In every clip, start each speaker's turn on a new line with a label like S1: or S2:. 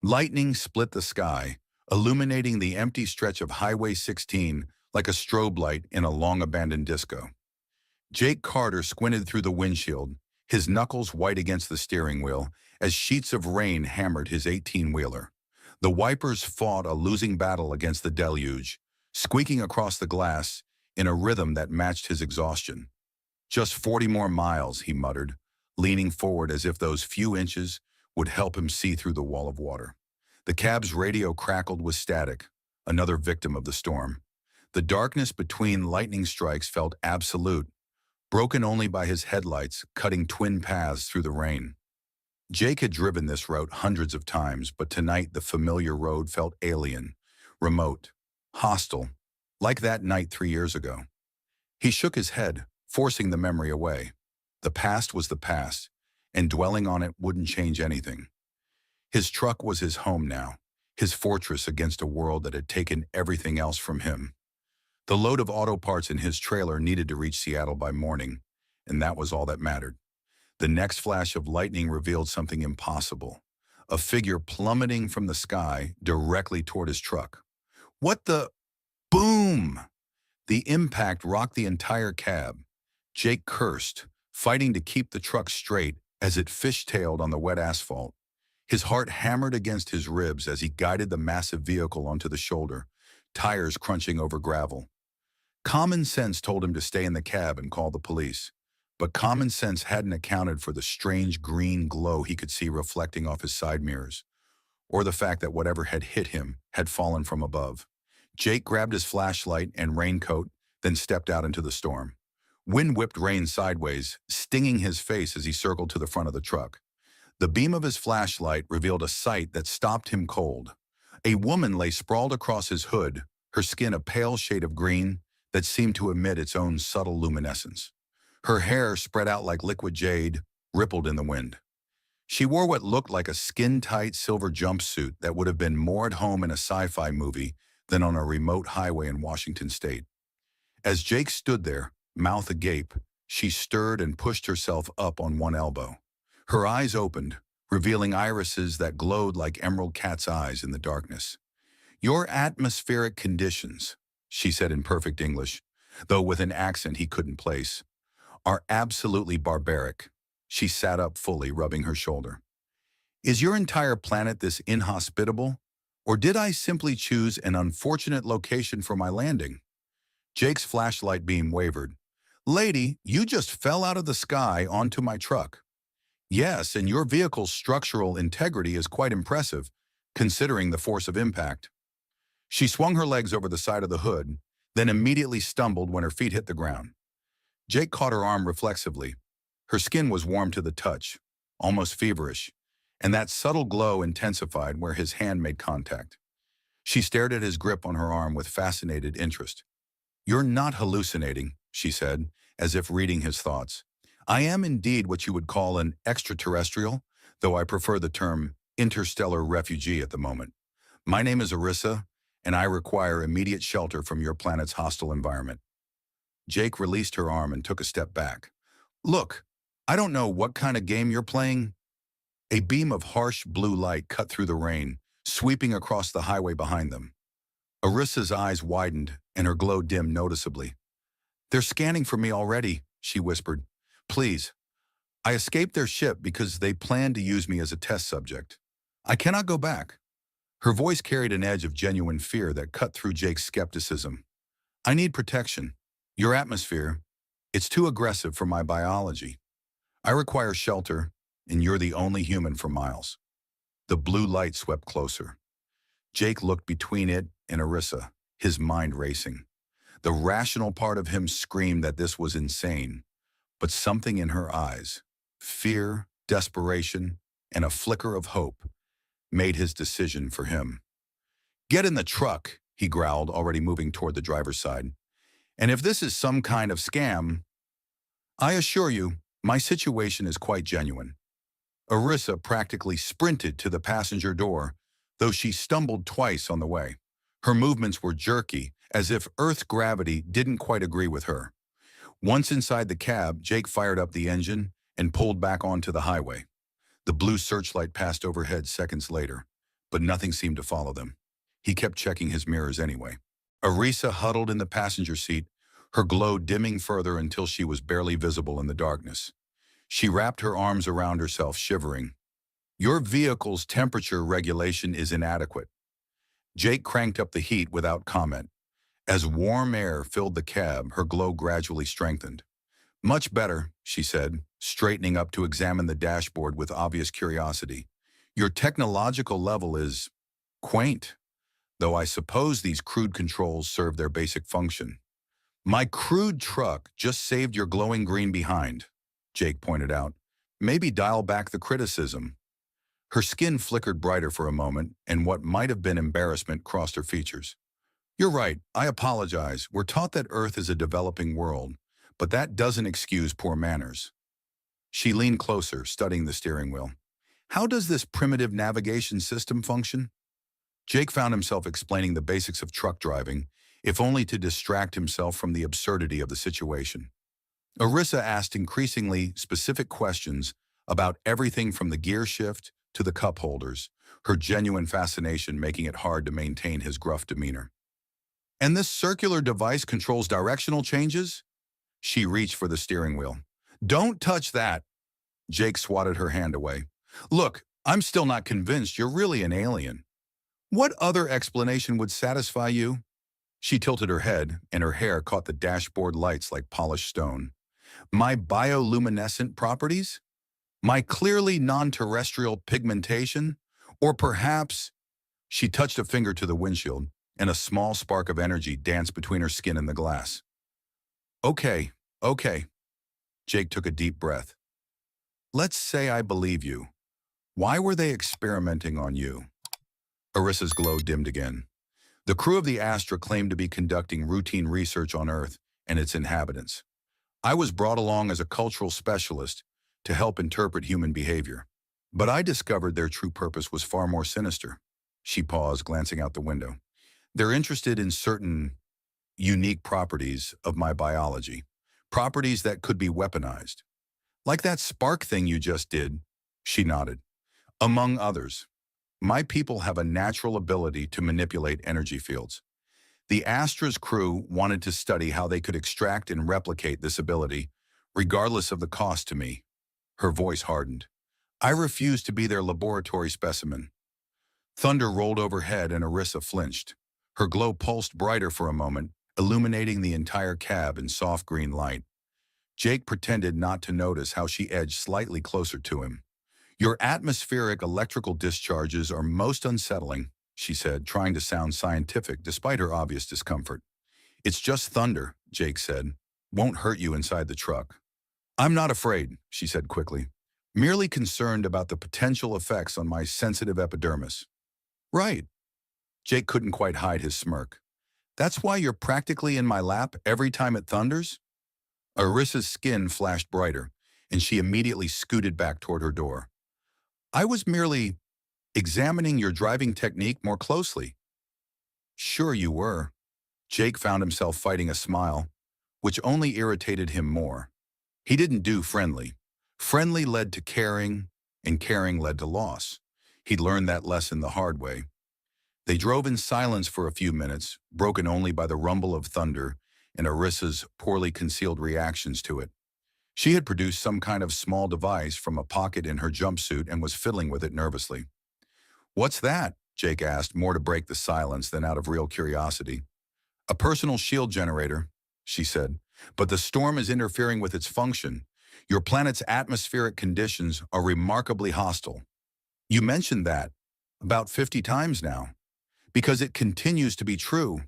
S1: Lightning split the sky, illuminating the empty stretch of Highway 16 like a strobe light in a long-abandoned disco. Jake Carter squinted through the windshield, his knuckles white against the steering wheel, as sheets of rain hammered his 18-wheeler. The wipers fought a losing battle against the deluge, squeaking across the glass in a rhythm that matched his exhaustion. "Just 40 more miles," he muttered, leaning forward as if those few inches would help him see through the wall of water. The cab's radio crackled with static, another victim of the storm. The darkness between lightning strikes felt absolute, broken only by his headlights cutting twin paths through the rain. Jake had driven this route hundreds of times, but tonight the familiar road felt alien, remote, hostile, like that night 3 years ago. He shook his head, forcing the memory away. The past was the past, and dwelling on it wouldn't change anything. His truck was his home now, his fortress against a world that had taken everything else from him. The load of auto parts in his trailer needed to reach Seattle by morning, and that was all that mattered. The next flash of lightning revealed something impossible, a figure plummeting from the sky directly toward his truck. What the— Boom! The impact rocked the entire cab. Jake cursed, fighting to keep the truck straight as it fishtailed on the wet asphalt. His heart hammered against his ribs as he guided the massive vehicle onto the shoulder, tires crunching over gravel. Common sense told him to stay in the cab and call the police, but common sense hadn't accounted for the strange green glow he could see reflecting off his side mirrors, or the fact that whatever had hit him had fallen from above. Jake grabbed his flashlight and raincoat, then stepped out into the storm. Wind whipped rain sideways, stinging his face as he circled to the front of the truck. The beam of his flashlight revealed a sight that stopped him cold. A woman lay sprawled across his hood, her skin a pale shade of green that seemed to emit its own subtle luminescence. Her hair, spread out like liquid jade, rippled in the wind. She wore what looked like a skin-tight silver jumpsuit that would have been more at home in a sci-fi movie than on a remote highway in Washington state. As Jake stood there, mouth agape, she stirred and pushed herself up on one elbow. Her eyes opened, revealing irises that glowed like emerald cat's eyes in the darkness. "Your atmospheric conditions," she said in perfect English, though with an accent he couldn't place, "are absolutely barbaric." She sat up fully, rubbing her shoulder. "Is your entire planet this inhospitable? Or did I simply choose an unfortunate location for my landing?" Jake's flashlight beam wavered. "Lady, you just fell out of the sky onto my truck." "Yes, and your vehicle's structural integrity is quite impressive, considering the force of impact." She swung her legs over the side of the hood, then immediately stumbled when her feet hit the ground. Jake caught her arm reflexively. Her skin was warm to the touch, almost feverish, and that subtle glow intensified where his hand made contact. She stared at his grip on her arm with fascinated interest. "You're not hallucinating," she said, as if reading his thoughts. "I am indeed what you would call an extraterrestrial, though I prefer the term interstellar refugee at the moment. My name is Arissa, and I require immediate shelter from your planet's hostile environment." Jake released her arm and took a step back. "Look, I don't know what kind of game you're playing." A beam of harsh blue light cut through the rain, sweeping across the highway behind them. Arissa's eyes widened, and her glow dimmed noticeably. "They're scanning for me already," she whispered. "Please. I escaped their ship because they planned to use me as a test subject. I cannot go back." Her voice carried an edge of genuine fear that cut through Jake's skepticism. "I need protection. Your atmosphere, it's too aggressive for my biology. I require shelter, and you're the only human for miles." The blue light swept closer. Jake looked between it and Arissa, his mind racing. The rational part of him screamed that this was insane, but something in her eyes, fear, desperation, and a flicker of hope, made his decision for him. "Get in the truck," he growled, already moving toward the driver's side. "And if this is some kind of scam, I assure you, my situation is quite genuine." Arissa practically sprinted to the passenger door, though she stumbled twice on the way. Her movements were jerky, as if Earth's gravity didn't quite agree with her. Once inside the cab, Jake fired up the engine and pulled back onto the highway. The blue searchlight passed overhead seconds later, but nothing seemed to follow them. He kept checking his mirrors anyway. Arisa huddled in the passenger seat, her glow dimming further until she was barely visible in the darkness. She wrapped her arms around herself, shivering. Your vehicle's temperature regulation is inadequate. Jake cranked up the heat without comment. As warm air filled the cab, her glow gradually strengthened. Much better, she said, straightening up to examine the dashboard with obvious curiosity. Your technological level is quaint, though I suppose these crude controls serve their basic function. My crude truck just saved your glowing green behind, Jake pointed out. Maybe dial back the criticism. Her skin flickered brighter for a moment, and what might have been embarrassment crossed her features. You're right, I apologize. We're taught that Earth is a developing world, but that doesn't excuse poor manners. She leaned closer, studying the steering wheel. How does this primitive navigation system function? Jake found himself explaining the basics of truck driving, if only to distract himself from the absurdity of the situation. Arisa asked increasingly specific questions about everything from the gear shift to the cup holders, her genuine fascination making it hard to maintain his gruff demeanor. And this circular device controls directional changes? She reached for the steering wheel. Don't touch that. Jake swatted her hand away. Look, I'm still not convinced you're really an alien. What other explanation would satisfy you? She tilted her head, and her hair caught the dashboard lights like polished stone. My bioluminescent properties? My clearly non-terrestrial pigmentation? Or perhaps… She touched a finger to the windshield, and a small spark of energy danced between her skin and the glass. Okay. Jake took a deep breath. Let's say I believe you. Why were they experimenting on you? Arisa's glow dimmed again. The crew of the Astra claimed to be conducting routine research on Earth and its inhabitants. I was brought along as a cultural specialist to help interpret human behavior. But I discovered their true purpose was far more sinister. She paused, glancing out the window. They're interested in certain unique properties of my biology, properties that could be weaponized. Like that spark thing you just did, she nodded. Among others, my people have a natural ability to manipulate energy fields. The Astra's crew wanted to study how they could extract and replicate this ability, regardless of the cost to me. Her voice hardened. I refused to be their laboratory specimen. Thunder rolled overhead and Arisa flinched. Her glow pulsed brighter for a moment, illuminating the entire cab in soft green light. Jake pretended not to notice how she edged slightly closer to him. Your atmospheric electrical discharges are most unsettling, she said, trying to sound scientific despite her obvious discomfort. It's just thunder, Jake said. Won't hurt you inside the truck. I'm not afraid, she said quickly, merely concerned about the potential effects on my sensitive epidermis. Right. Jake couldn't quite hide his smirk. That's why you're practically in my lap every time it thunders? Arisa's skin flashed brighter, and she immediately scooted back toward her door. I was merely examining your driving technique more closely. Sure you were. Jake found himself fighting a smile, which only irritated him more. He didn't do friendly. Friendly led to caring, and caring led to loss. He'd learned that lesson the hard way. They drove in silence for a few minutes, broken only by the rumble of thunder and Arisa's poorly concealed reactions to it. She had produced some kind of small device from a pocket in her jumpsuit and was fiddling with it nervously. What's that? Jake asked, more to break the silence than out of real curiosity. A personal shield generator, she said, but the storm is interfering with its function. Your planet's atmospheric conditions are remarkably hostile. You mentioned that about 50 times now. Because it continues to be true,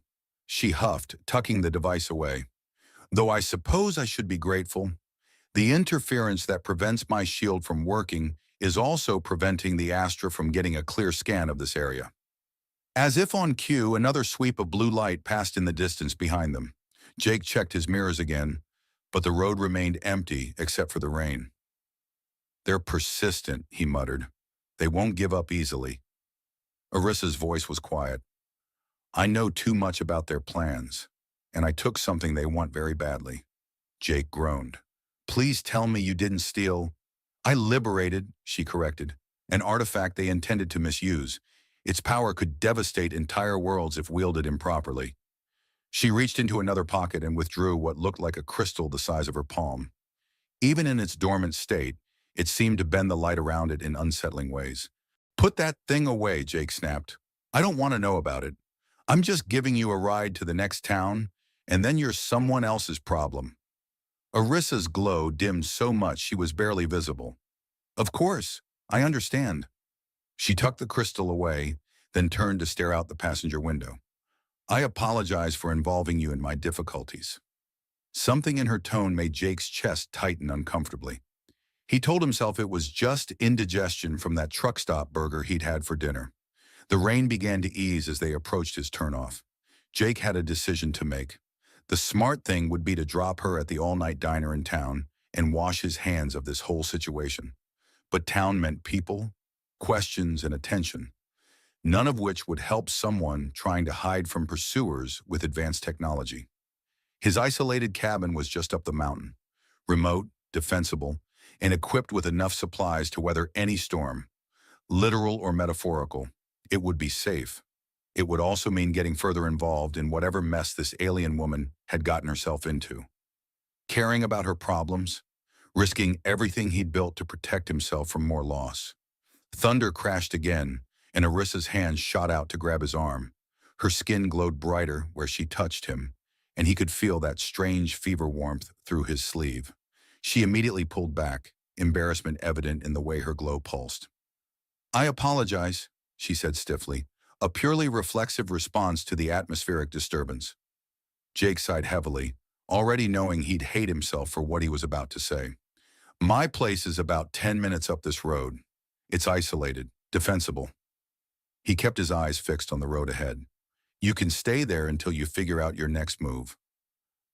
S1: she huffed, tucking the device away. Though I suppose I should be grateful. The interference that prevents my shield from working is also preventing the Astra from getting a clear scan of this area. As if on cue, another sweep of blue light passed in the distance behind them. Jake checked his mirrors again, but the road remained empty except for the rain. They're persistent, he muttered. They won't give up easily. Arisa's voice was quiet. I know too much about their plans, and I took something they want very badly. Jake groaned. Please tell me you didn't steal. I liberated, she corrected, an artifact they intended to misuse. Its power could devastate entire worlds if wielded improperly. She reached into another pocket and withdrew what looked like a crystal the size of her palm. Even in its dormant state, it seemed to bend the light around it in unsettling ways. "Put that thing away," Jake snapped. "I don't want to know about it. I'm just giving you a ride to the next town, and then you're someone else's problem." Arissa's glow dimmed so much she was barely visible. "Of course, I understand." She tucked the crystal away, then turned to stare out the passenger window. "I apologize for involving you in my difficulties." Something in her tone made Jake's chest tighten uncomfortably. He told himself it was just indigestion from that truck stop burger he'd had for dinner. The rain began to ease as they approached his turnoff. Jake had a decision to make. The smart thing would be to drop her at the all-night diner in town and wash his hands of this whole situation. But town meant people, questions, and attention, none of which would help someone trying to hide from pursuers with advanced technology. His isolated cabin was just up the mountain, remote, defensible, and equipped with enough supplies to weather any storm. Literal or metaphorical, it would be safe. It would also mean getting further involved in whatever mess this alien woman had gotten herself into. Caring about her problems, risking everything he'd built to protect himself from more loss. Thunder crashed again, and Arissa's hand shot out to grab his arm. Her skin glowed brighter where she touched him, and he could feel that strange fever warmth through his sleeve. She immediately pulled back, embarrassment evident in the way her glow pulsed. "I apologize," she said stiffly, a purely reflexive response to the atmospheric disturbance. Jake sighed heavily, already knowing he'd hate himself for what he was about to say. "My place is about 10 minutes up this road. It's isolated, defensible." He kept his eyes fixed on the road ahead. "You can stay there until you figure out your next move."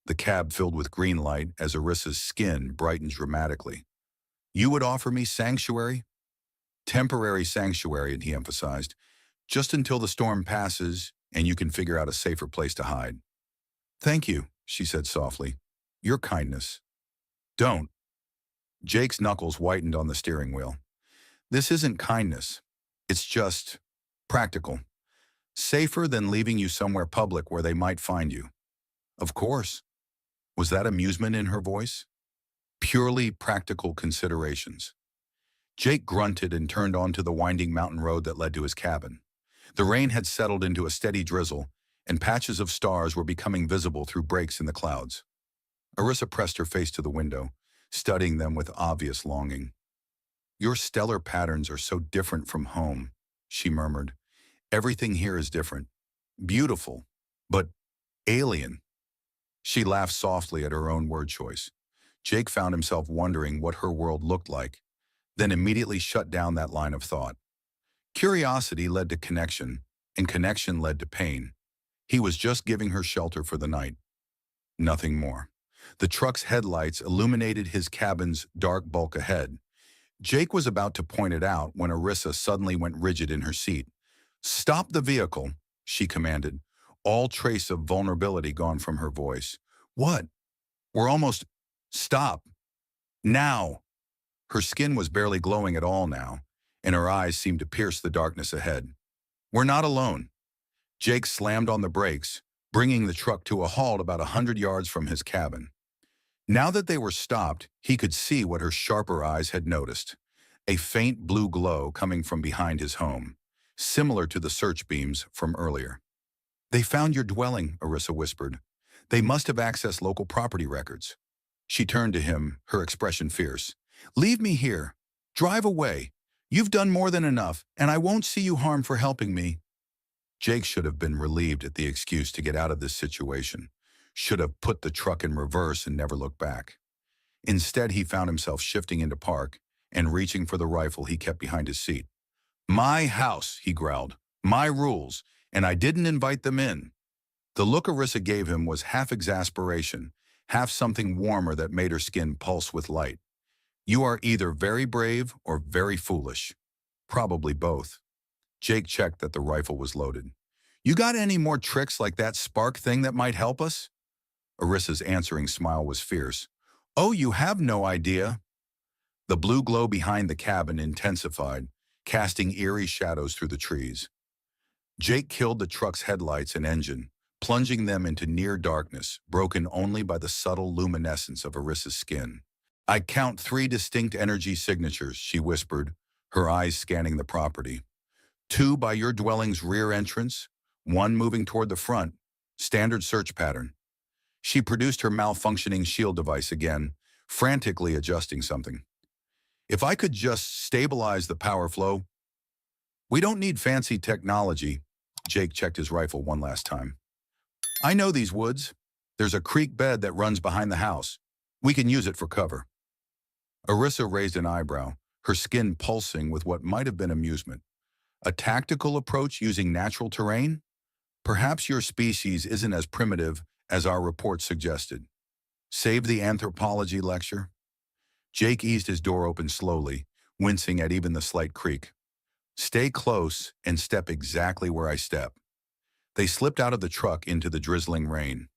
S1: The cab filled with green light as Arissa's skin brightened dramatically. "You would offer me sanctuary?" "Temporary sanctuary," he emphasized, "just until the storm passes and you can figure out a safer place to hide." "Thank you," she said softly. "Your kindness." "Don't." Jake's knuckles whitened on the steering wheel. "This isn't kindness. It's just practical. Safer than leaving you somewhere public where they might find you." "Of course." Was that amusement in her voice? Purely practical considerations. Jake grunted and turned onto the winding mountain road that led to his cabin. The rain had settled into a steady drizzle, and patches of stars were becoming visible through breaks in the clouds. Arissa pressed her face to the window, studying them with obvious longing. "Your stellar patterns are so different from home," she murmured. "Everything here is different. Beautiful, but alien." She laughed softly at her own word choice. Jake found himself wondering what her world looked like, then immediately shut down that line of thought. Curiosity led to connection, and connection led to pain. He was just giving her shelter for the night. Nothing more. The truck's headlights illuminated his cabin's dark bulk ahead. Jake was about to point it out when Arissa suddenly went rigid in her seat. "Stop the vehicle," she commanded, all trace of vulnerability gone from her voice. "What? We're almost—" "Stop. Now." Her skin was barely glowing at all now, and her eyes seemed to pierce the darkness ahead. "We're not alone." Jake slammed on the brakes, bringing the truck to a halt about 100 yards from his cabin. Now that they were stopped, he could see what her sharper eyes had noticed. A faint blue glow coming from behind his home, similar to the search beams from earlier. "They found your dwelling," Arissa whispered. "They must have accessed local property records." She turned to him, her expression fierce. "Leave me here. Drive away. You've done more than enough, and I won't see you harmed for helping me." Jake should have been relieved at the excuse to get out of this situation, should have put the truck in reverse and never looked back. Instead, he found himself shifting into park and reaching for the rifle he kept behind his seat. "My house," he growled. "My rules, and I didn't invite them in." The look Arissa gave him was half exasperation, half something warmer that made her skin pulse with light. "You are either very brave or very foolish." Probably both. Jake checked that the rifle was loaded. "You got any more tricks like that spark thing that might help us?" Arissa's answering smile was fierce. "Oh, you have no idea." The blue glow behind the cabin intensified, casting eerie shadows through the trees. Jake killed the truck's headlights and engine, plunging them into near darkness, broken only by the subtle luminescence of Arissa's skin. I count 3 distinct energy signatures, she whispered, her eyes scanning the property. 2 by your dwelling's rear entrance, 1 moving toward the front. Standard search pattern. She produced her malfunctioning shield device again, frantically adjusting something. If I could just stabilize the power flow. We don't need fancy technology. Jake checked his rifle one last time. I know these woods. There's a creek bed that runs behind the house. We can use it for cover. Arissa raised an eyebrow, her skin pulsing with what might have been amusement. A tactical approach using natural terrain? Perhaps your species isn't as primitive as our report suggested. Save the anthropology lecture? Jake eased his door open slowly, wincing at even the slight creak. Stay close and step exactly where I step. They slipped out of the truck into the drizzling rain.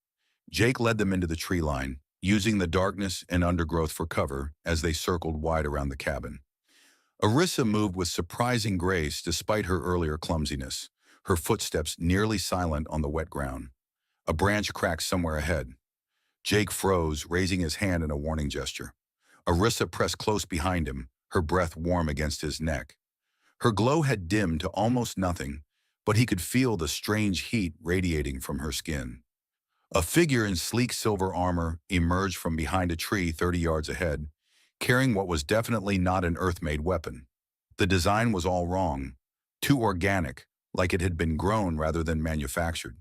S1: Jake led them into the tree line, using the darkness and undergrowth for cover as they circled wide around the cabin. Arissa moved with surprising grace despite her earlier clumsiness, her footsteps nearly silent on the wet ground. A branch cracked somewhere ahead. Jake froze, raising his hand in a warning gesture. Arissa pressed close behind him, her breath warm against his neck. Her glow had dimmed to almost nothing, but he could feel the strange heat radiating from her skin. A figure in sleek silver armor emerged from behind a tree 30 yards ahead, carrying what was definitely not an Earth-made weapon. The design was all wrong, too organic, like it had been grown rather than manufactured.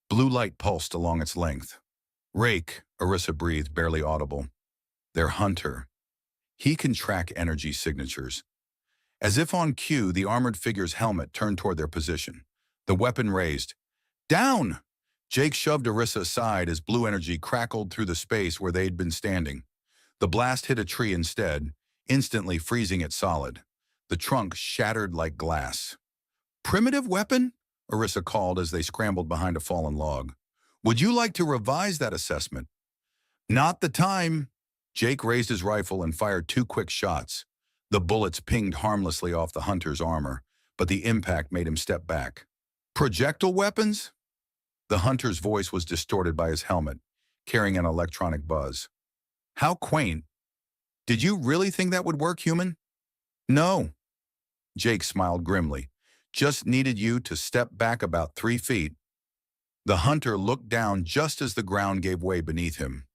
S1: Blue light pulsed along its length. Rake, Arissa breathed, barely audible. Their hunter. He can track energy signatures. As if on cue, the armored figure's helmet turned toward their position. The weapon raised. Down! Jake shoved Arissa aside as blue energy crackled through the space where they'd been standing. The blast hit a tree instead, instantly freezing it solid. The trunk shattered like glass. Primitive weapon? Arissa called as they scrambled behind a fallen log. Would you like to revise that assessment? Not the time. Jake raised his rifle and fired 2 quick shots. The bullets pinged harmlessly off the hunter's armor, but the impact made him step back. Projectile weapons? The hunter's voice was distorted by his helmet, carrying an electronic buzz. How quaint. Did you really think that would work, human? No. Jake smiled grimly. Just needed you to step back about 3 feet. The hunter looked down just as the ground gave way beneath him.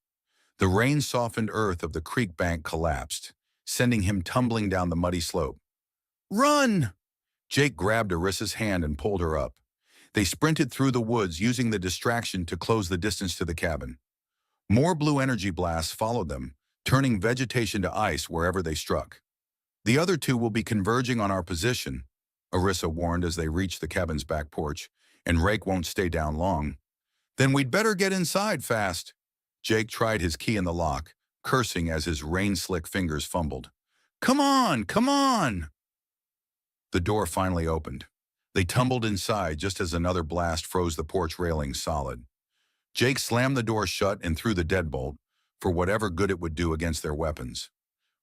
S1: The rain-softened earth of the creek bank collapsed, sending him tumbling down the muddy slope. Run! Jake grabbed Arissa's hand and pulled her up. They sprinted through the woods, using the distraction to close the distance to the cabin. More blue energy blasts followed them, turning vegetation to ice wherever they struck. The other 2 will be converging on our position, Arissa warned as they reached the cabin's back porch, and Rake won't stay down long. Then we'd better get inside fast. Jake tried his key in the lock, cursing as his rain-slick fingers fumbled. Come on, come on! The door finally opened. They tumbled inside just as another blast froze the porch railing solid. Jake slammed the door shut and threw the deadbolt, for whatever good it would do against their weapons.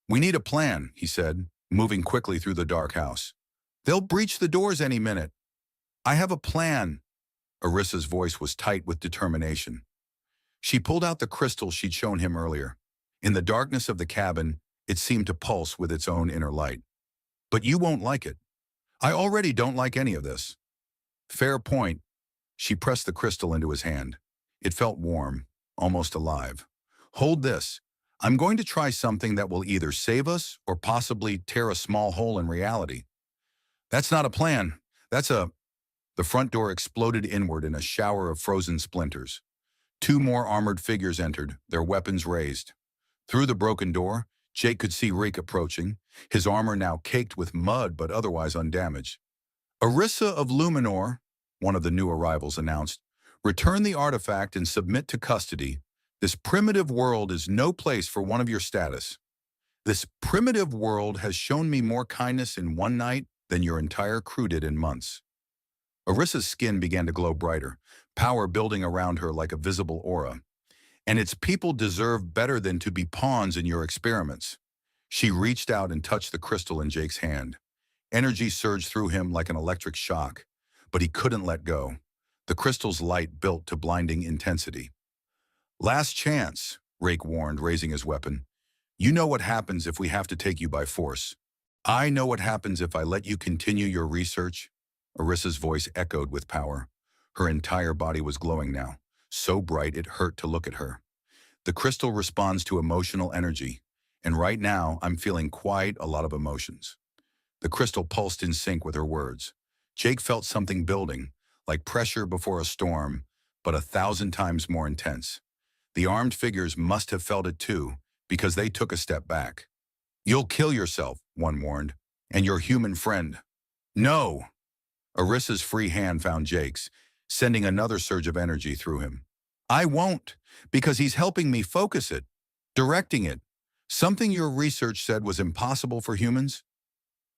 S1: We need a plan, he said, moving quickly through the dark house. They'll breach the doors any minute. I have a plan. Arissa's voice was tight with determination. She pulled out the crystal she'd shown him earlier. In the darkness of the cabin, it seemed to pulse with its own inner light. But you won't like it. I already don't like any of this. Fair point. She pressed the crystal into his hand. It felt warm, almost alive. Hold this. I'm going to try something that will either save us or possibly tear a small hole in reality. That's not a plan. That's a... The front door exploded inward in a shower of frozen splinters. 2 more armored figures entered, their weapons raised. Through the broken door, Jake could see Reek approaching, his armor now caked with mud but otherwise undamaged. Arissa of Luminor, one of the new arrivals announced, return the artifact and submit to custody. This primitive world is no place for one of your status. This primitive world has shown me more kindness in one night than your entire crew did in months. Arissa's skin began to glow brighter, power building around her like a visible aura. And its people deserve better than to be pawns in your experiments. She reached out and touched the crystal in Jake's hand. Energy surged through him like an electric shock, but he couldn't let go. The crystal's light built to blinding intensity. "Last chance," Rake warned, raising his weapon. "You know what happens if we have to take you by force. I know what happens if I let you continue your research." Arissa's voice echoed with power. Her entire body was glowing now, so bright it hurt to look at her. "The crystal responds to emotional energy, and right now I'm feeling quite a lot of emotions." The crystal pulsed in sync with her words. Jake felt something building, like pressure before a storm, but 1,000 times more intense. The armed figures must have felt it too, because they took a step back. "You'll kill yourself," one warned, "and your human friend." "No!" Arissa's free hand found Jake's, sending another surge of energy through him. "I won't, because he's helping me focus it, directing it. Something your research said was impossible for humans."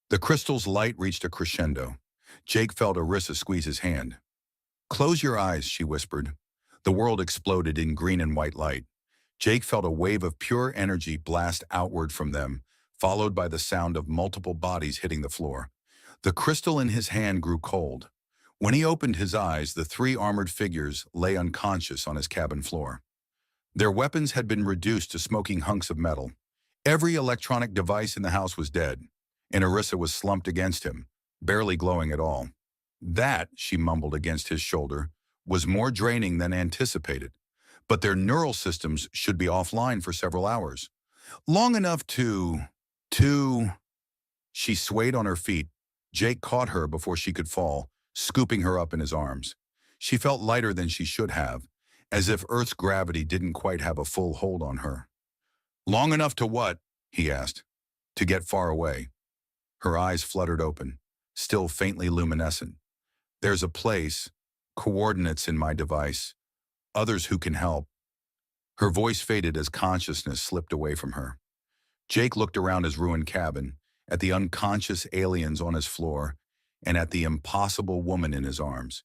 S1: The crystal's light reached a crescendo. Jake felt Arissa squeeze his hand. "Close your eyes," she whispered. The world exploded in green and white light. Jake felt a wave of pure energy blast outward from them, followed by the sound of multiple bodies hitting the floor. The crystal in his hand grew cold. When he opened his eyes, the 3 armored figures lay unconscious on his cabin floor. Their weapons had been reduced to smoking hunks of metal. Every electronic device in the house was dead, and Arissa was slumped against him, barely glowing at all. "That," she mumbled against his shoulder, "was more draining than anticipated. But their neural systems should be offline for several hours. Long enough to... She swayed on her feet. Jake caught her before she could fall, scooping her up in his arms. She felt lighter than she should have, as if Earth's gravity didn't quite have a full hold on her. "Long enough to what?" he asked. "To get far away." Her eyes fluttered open, still faintly luminescent. "There's a place, coordinates in my device, others who can help." Her voice faded as consciousness slipped away from her. Jake looked around his ruined cabin, at the unconscious aliens on his floor, and at the impossible woman in his arms.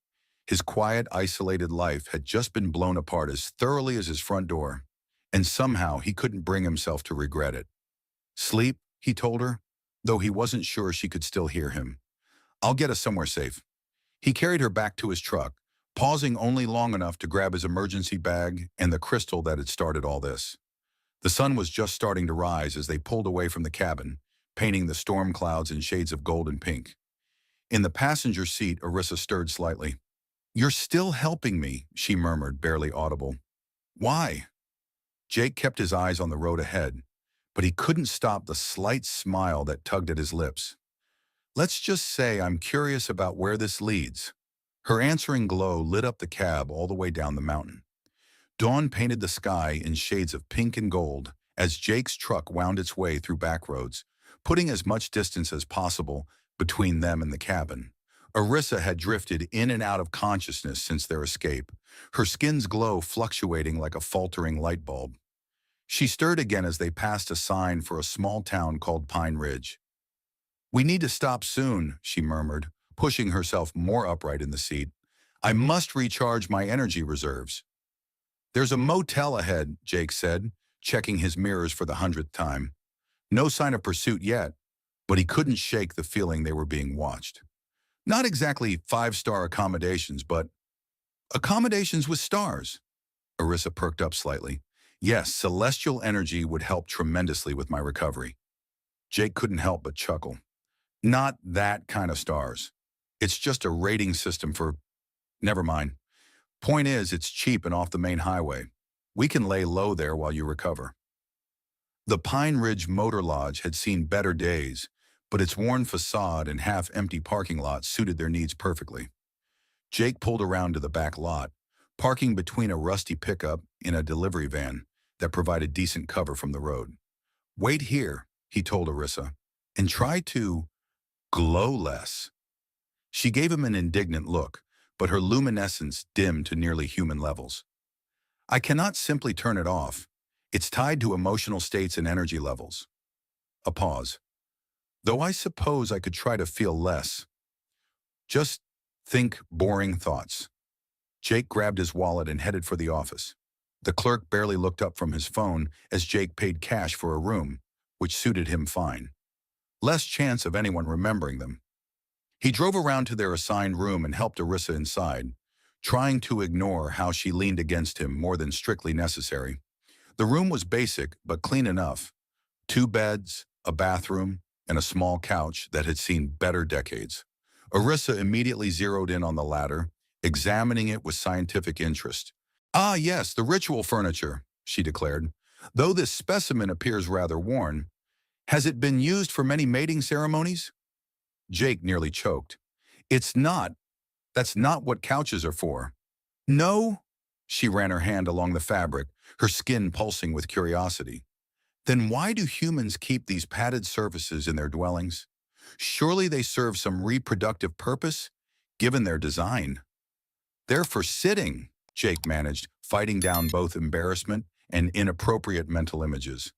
S1: His quiet, isolated life had just been blown apart as thoroughly as his front door, and somehow he couldn't bring himself to regret it. "Sleep," he told her, though he wasn't sure she could still hear him. "I'll get us somewhere safe." He carried her back to his truck, pausing only long enough to grab his emergency bag and the crystal that had started all this. The sun was just starting to rise as they pulled away from the cabin, painting the storm clouds in shades of gold and pink. In the passenger seat, Arissa stirred slightly. "You're still helping me," she murmured, barely audible. "Why?" Jake kept his eyes on the road ahead, but he couldn't stop the slight smile that tugged at his lips. "Let's just say I'm curious about where this leads." Her answering glow lit up the cab all the way down the mountain. Dawn painted the sky in shades of pink and gold as Jake's truck wound its way through back roads, putting as much distance as possible between them and the cabin. Arissa had drifted in and out of consciousness since their escape, her skin's glow fluctuating like a faltering light bulb. She stirred again as they passed a sign for a small town called Pine Ridge. "We need to stop soon," she murmured, pushing herself more upright in the seat. "I must recharge my energy reserves." "There's a motel ahead," Jake said, checking his mirrors for the 100th time. No sign of pursuit yet, but he couldn't shake the feeling they were being watched. Not exactly 5-star accommodations, but accommodations with stars. Arissa perked up slightly. "Yes, celestial energy would help tremendously with my recovery." Jake couldn't help but chuckle. "Not that kind of stars. It's just a rating system for... Never mind. Point is, it's cheap and off the main highway. We can lay low there while you recover." The Pine Ridge Motor Lodge had seen better days, but its worn facade and half-empty parking lot suited their needs perfectly. Jake pulled around to the back lot, parking between a rusty pickup and a delivery van that provided decent cover from the road. "Wait here," he told Arissa, "and try to glow less." She gave him an indignant look, but her luminescence dimmed to nearly human levels. "I cannot simply turn it off. It's tied to emotional states and energy levels." A pause. "Though I suppose I could try to feel less. Just think boring thoughts." Jake grabbed his wallet and headed for the office. The clerk barely looked up from his phone as Jake paid cash for a room, which suited him fine. Less chance of anyone remembering them. He drove around to their assigned room and helped Arissa inside, trying to ignore how she leaned against him more than strictly necessary. The room was basic, but clean enough. 2 beds, a bathroom, and a small couch that had seen better decades. Arissa immediately zeroed in on the latter, examining it with scientific interest. "Ah, yes, the ritual furniture," she declared. "Though this specimen appears rather worn, has it been used for many mating ceremonies?" Jake nearly choked. "It's not. That's not what couches are for." "No?" She ran her hand along the fabric, her skin pulsing with curiosity. "Then why do humans keep these padded surfaces in their dwellings? Surely they serve some reproductive purpose, given their design." "They're for sitting," Jake managed, fighting down both embarrassment and inappropriate mental images.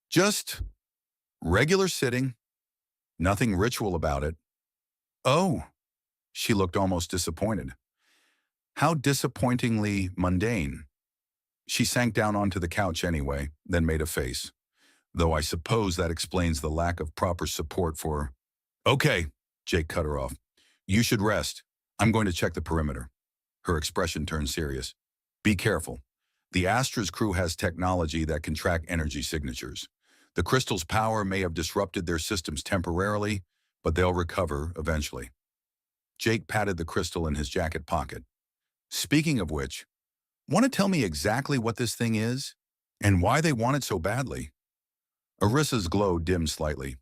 S1: "Just regular sitting, nothing ritual about it." "Oh," she looked almost disappointed. "How disappointingly mundane." She sank down onto the couch anyway, then made a face. "Though I suppose that explains the lack of proper support for—" "Okay," Jake cut her off. "You should rest. I'm going to check the perimeter." Her expression turned serious. "Be careful. The Astra's crew has technology that can track energy signatures. The crystal's power may have disrupted their systems temporarily, but they'll recover eventually." Jake patted the crystal in his jacket pocket. "Speaking of which, want to tell me exactly what this thing is? And why they want it so badly?" Arissa's glow dimmed slightly.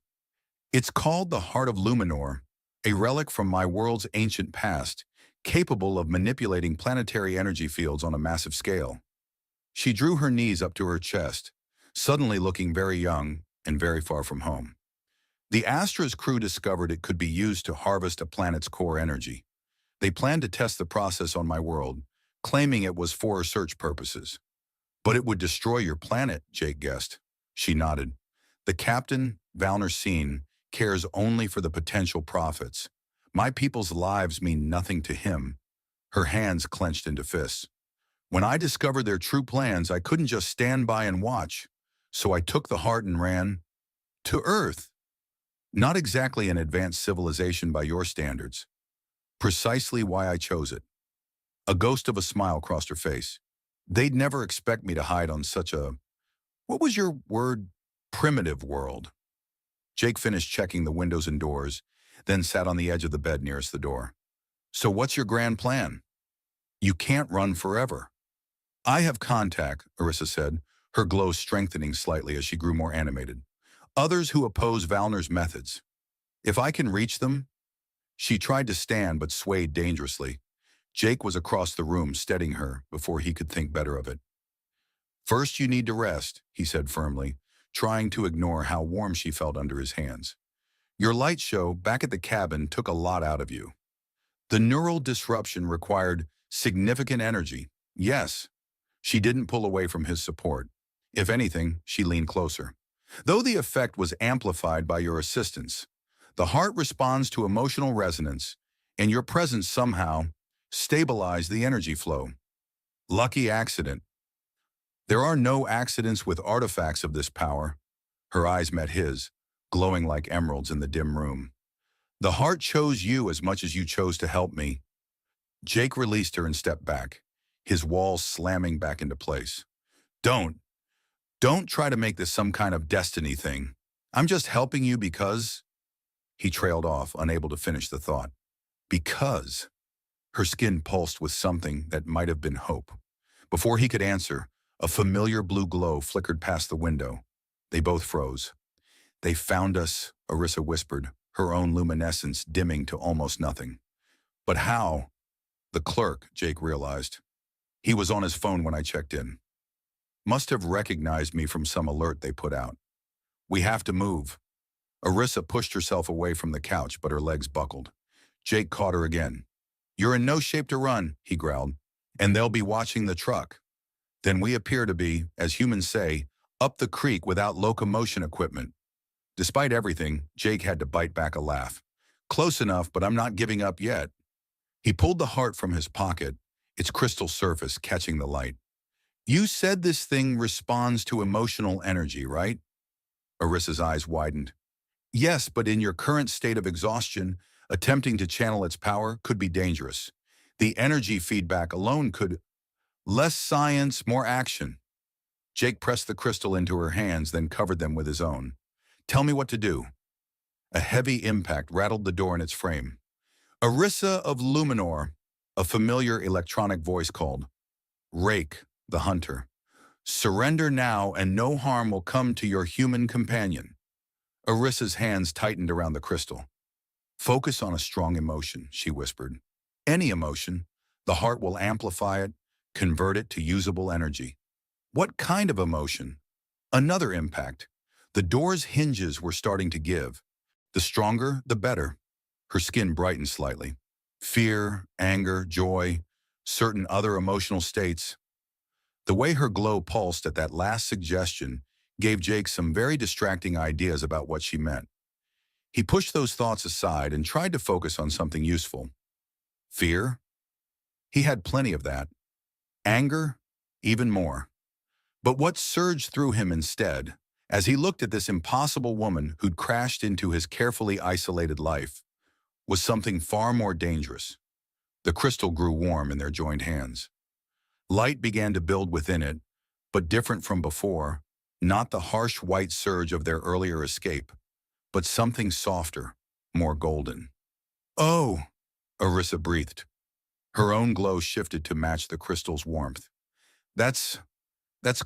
S1: "It's called the Heart of Luminor, a relic from my world's ancient past, capable of manipulating planetary energy fields on a massive scale." She drew her knees up to her chest, suddenly looking very young and very far from home. "The Astra's crew discovered it could be used to harvest a planet's core energy. They planned to test the process on my world, claiming it was for research purposes." "But it would destroy your planet," Jake guessed. She nodded. "The captain, Valner Seen, cares only for the potential profits. My people's lives mean nothing to him." Her hands clenched into fists. "When I discovered their true plans, I couldn't just stand by and watch. So I took the heart and ran to Earth. Not exactly an advanced civilization by your standards. Precisely why I chose it." A ghost of a smile crossed her face. "They'd never expect me to hide on such a, what was your word, primitive world." Jake finished checking the windows and doors, then sat on the edge of the bed nearest the door. "So what's your grand plan?" "You can't run forever." "I have contact," Arissa said, her glow strengthening slightly as she grew more animated. "Others who oppose Valner's methods. If I can reach them—" She tried to stand but swayed dangerously. Jake was across the room steadying her before he could think better of it. "First you need to rest," he said firmly, trying to ignore how warm she felt under his hands. "Your light show back at the cabin took a lot out of you. The neural disruption required significant energy." "Yes." She didn't pull away from his support. If anything, she leaned closer. "Though the effect was amplified by your assistance, the heart responds to emotional resonance, and your presence somehow stabilized the energy flow. Lucky accident." "There are no accidents with artifacts of this power." Her eyes met his, glowing like emeralds in the dim room. "The heart chose you as much as you chose to help me." Jake released her and stepped back, his walls slamming back into place. Don't try to make this some kind of destiny thing. I'm just helping you because—" He trailed off, unable to finish the thought. "Because—" Her skin pulsed with something that might have been hope. Before he could answer, a familiar blue glow flickered past the window. They both froze. "They found us," Arissa whispered, her own luminescence dimming to almost nothing. "But how?" "The clerk," Jake realized. "He was on his phone when I checked in. Must have recognized me from some alert they put out. We have to move." Arissa pushed herself away from the couch, but her legs buckled. Jake caught her again. "You're in no shape to run," he growled, "and they'll be watching the truck. Then we appear to be, as humans say, up the creek without locomotion equipment." Despite everything, Jake had to bite back a laugh. "Close enough, but I'm not giving up yet." He pulled the heart from his pocket, its crystal surface catching the light. "You said this thing responds to emotional energy, right?" Arissa's eyes widened. "Yes, but in your current state of exhaustion, Attempting to channel its power could be dangerous. The energy feedback alone could... Less science, more action. Jake pressed the crystal into her hands, then covered them with his own. Tell me what to do. A heavy impact rattled the door in its frame. Arissa of Luminor, a familiar electronic voice called. Rake, the hunter. Surrender now and no harm will come to your human companion. Arissa's hands tightened around the crystal. Focus on a strong emotion, she whispered. Any emotion. The heart will amplify it, convert it to usable energy. What kind of emotion? Another impact. The door's hinges were starting to give. The stronger, the better. Her skin brightened slightly. Fear, anger, joy, certain other emotional states. The way her glow pulsed at that last suggestion gave Jake some very distracting ideas about what she meant. He pushed those thoughts aside and tried to focus on something useful. Fear? He had plenty of that. Anger? Even more. But what surged through him instead, as he looked at this impossible woman who'd crashed into his carefully isolated life, was something far more dangerous. The crystal grew warm in their joined hands. Light began to build within it, but different from before, not the harsh white surge of their earlier escape, but something softer, more golden. Oh, Arissa breathed. Her own glow shifted to match the crystal's warmth. That's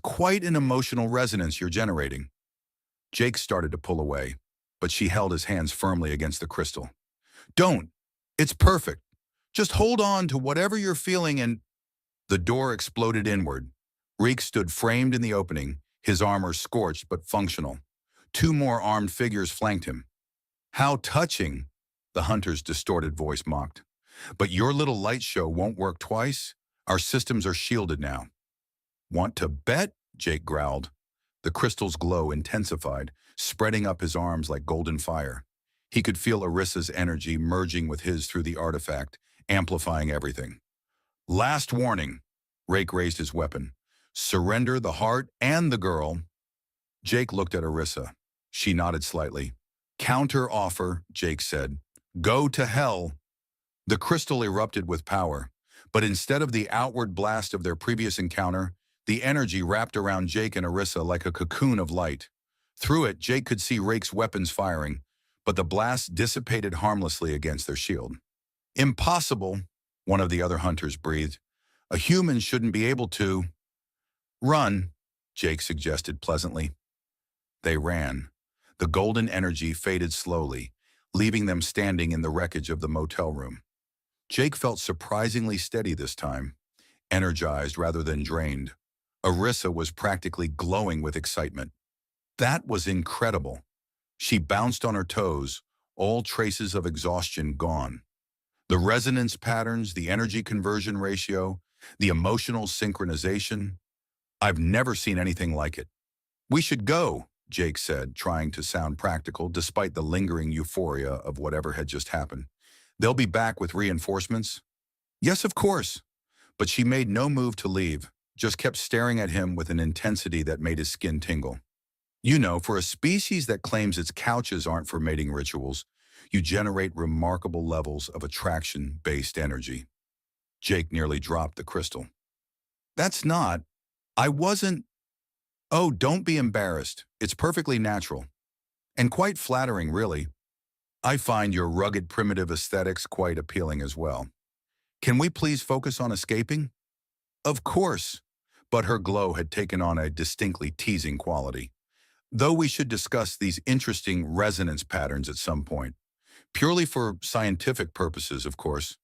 S1: quite an emotional resonance you're generating. Jake started to pull away, but she held his hands firmly against the crystal. Don't! It's perfect. Just hold on to whatever you're feeling and... The door exploded inward. Reek stood framed in the opening, his armor scorched but functional. Two more armed figures flanked him. How touching, the hunter's distorted voice mocked. But your little light show won't work twice. Our systems are shielded now. Want to bet? Jake growled. The crystal's glow intensified, spreading up his arms like golden fire. He could feel Arissa's energy merging with his through the artifact, amplifying everything. Last warning. Rake raised his weapon. Surrender the heart and the girl. Jake looked at Arissa. She nodded slightly. Counter offer, Jake said. Go to hell. The crystal erupted with power, but instead of the outward blast of their previous encounter, the energy wrapped around Jake and Arissa like a cocoon of light. Through it, Jake could see Rake's weapons firing, but the blast dissipated harmlessly against their shield. Impossible, one of the other hunters breathed. A human shouldn't be able to... Run, Jake suggested pleasantly. They ran. The golden energy faded slowly, leaving them standing in the wreckage of the motel room. Jake felt surprisingly steady this time, energized rather than drained. Arissa was practically glowing with excitement. That was incredible. She bounced on her toes, all traces of exhaustion gone. The resonance patterns, the energy conversion ratio, the emotional synchronization. I've never seen anything like it. We should go, Jake said, trying to sound practical despite the lingering euphoria of whatever had just happened. They'll be back with reinforcements? Yes, of course. But she made no move to leave, just kept staring at him with an intensity that made his skin tingle. You know, for a species that claims its couches aren't for mating rituals, you generate remarkable levels of attraction-based energy. Jake nearly dropped the crystal. That's not... I wasn't... Oh, don't be embarrassed. It's perfectly natural. And quite flattering, really. I find your rugged primitive aesthetics quite appealing as well. Can we please focus on escaping? Of course. But her glow had taken on a distinctly teasing quality. Though we should discuss these interesting resonance patterns at some point. Purely for scientific purposes, of course.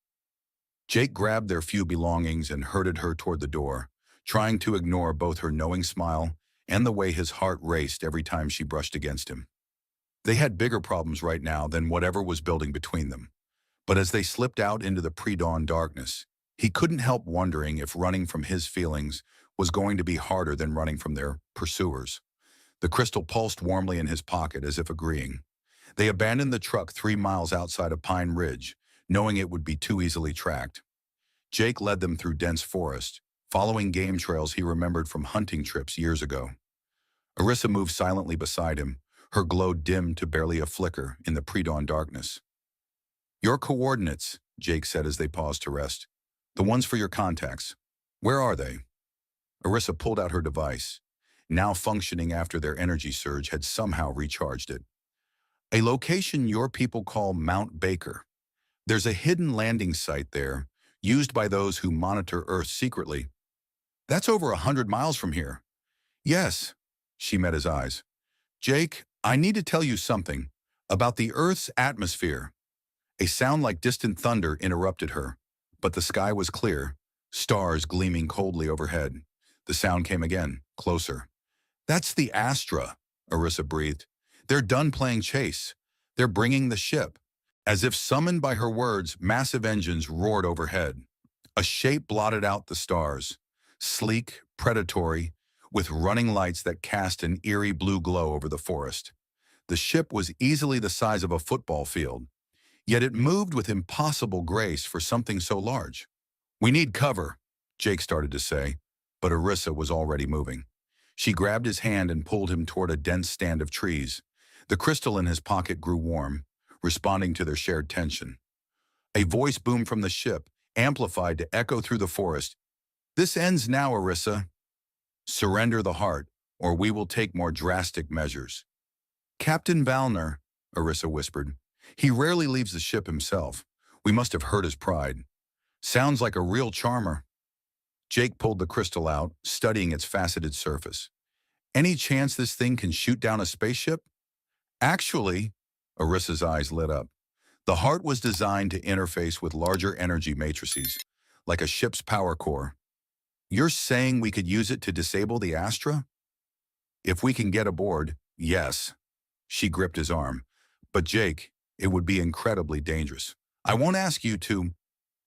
S1: Jake grabbed their few belongings and herded her toward the door, trying to ignore both her knowing smile and the way his heart raced every time she brushed against him. They had bigger problems right now than whatever was building between them. But as they slipped out into the pre-dawn darkness, he couldn't help wondering if running from his feelings was going to be harder than running from their pursuers. The crystal pulsed warmly in his pocket as if agreeing. They abandoned the truck 3 miles outside of Pine Ridge, knowing it would be too easily tracked. Jake led them through dense forest, following game trails he remembered from hunting trips years ago. Arissa moved silently beside him, her glow dimmed to barely a flicker in the pre-dawn darkness. Your coordinates, Jake said as they paused to rest. The ones for your contacts. Where are they? Arissa pulled out her device. Now functioning after their energy surge had somehow recharged it. A location your people call Mount Baker. There's a hidden landing site there, used by those who monitor Earth secretly. That's over 100 miles from here. Yes, she met his eyes. Jake, I need to tell you something about the Earth's atmosphere. A sound like distant thunder interrupted her, but the sky was clear, stars gleaming coldly overhead. The sound came again, closer. That's the Astra, Arissa breathed. They're done playing chase. They're bringing the ship. As if summoned by her words, massive engines roared overhead. A shape blotted out the stars, sleek, predatory, with running lights that cast an eerie blue glow over the forest. The ship was easily the size of a football field, yet it moved with impossible grace for something so large. We need cover, Jake started to say, but Arissa was already moving. She grabbed his hand and pulled him toward a dense stand of trees. The crystal in his pocket grew warm, responding to their shared tension. A voice boomed from the ship, amplified to echo through the forest. This ends now, Arissa. Surrender the heart, or we will take more drastic measures. Captain Valner, Arissa whispered. He rarely leaves the ship himself. We must have hurt his pride. Sounds like a real charmer. Jake pulled the crystal out, studying its faceted surface. Any chance this thing can shoot down a spaceship? Actually, Arissa's eyes lit up. The heart was designed to interface with larger energy matrices, like a ship's power core. You're saying we could use it to disable the Astra? If we can get aboard, yes. She gripped his arm. But Jake, it would be incredibly dangerous. I won't ask you to.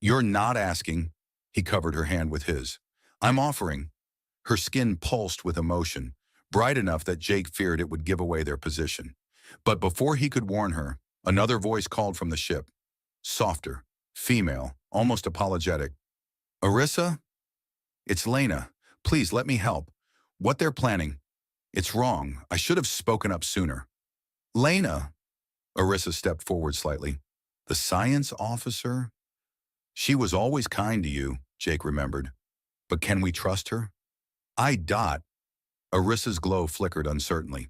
S1: You're not asking. He covered her hand with his. I'm offering. Her skin pulsed with emotion, bright enough that Jake feared it would give away their position. But before he could warn her, another voice called from the ship. Softer, female, almost apologetic. Arissa? It's Lena. Please let me help. What they're planning. It's wrong. I should have spoken up sooner. Lena? Arissa stepped forward slightly. The science officer? She was always kind to you, Jake remembered. But can we trust her? Arissa's glow flickered uncertainly.